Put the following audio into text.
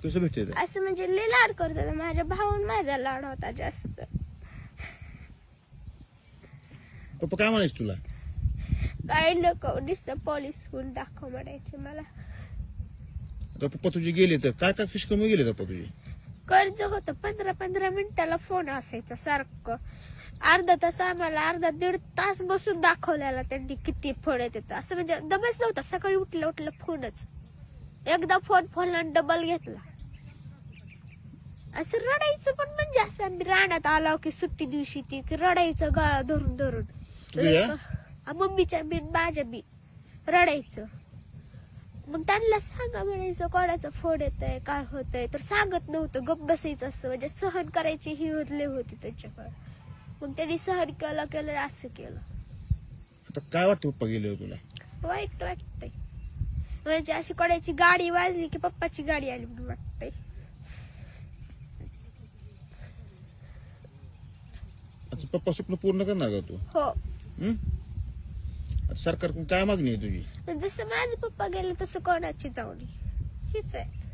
कसं भेटते ते? असं म्हणजे लय लाड करतात माझ्या भाऊन माझा लाड होता जास्त. पप्पा काय म्हणायचं तुला? काय नको नुसतं पोलीस होऊन दाखव म्हणायचे मला. आता पप्पा तुझे गेले तर काय काय फिश कमी गेले पप्पा तुझे? कर्ज होतं 15-15 मिनिटाला फोन असायचा सारखं. अर्धा तास आम्हाला अर्धा दीड तास बसून दाखवलेला त्यांनी किती फोन येतात. असं म्हणजे दमच नव्हता. सकाळी उठलं फोनच. एकदा फोन डबल घेतला. असं रडायचं पण म्हणजे असं आम्ही रानात आलो की सुट्टी दिवशी ती रडायचं गळा धरून धरून. मम्मीच्या बी माझ्या बी रडायचं. मग त्यांना सांगा म्हणायचं कोणाचा फोन येतय काय होतंय तर सांगत नव्हतं. गप्प बसायचं असं म्हणजे सहन करायची ही होती त्यांच्याकडे. मग त्यांनी सहन केलं असं केलं. आता काय वाटतं पप्पा गेले तुला? वाईट वाटतंय. म्हणजे अशी कोणाची गाडी वाजली की पप्पाची गाडी आली म्हणून वाटतंय. आता पप्पा स्वप्न पूर्ण करणार का तू? हो. सरकारकडून काय मागणी आहे तुझी? जसं माझे पप्पा गेले तसं कोणाची जाऊ नये हीच आहे.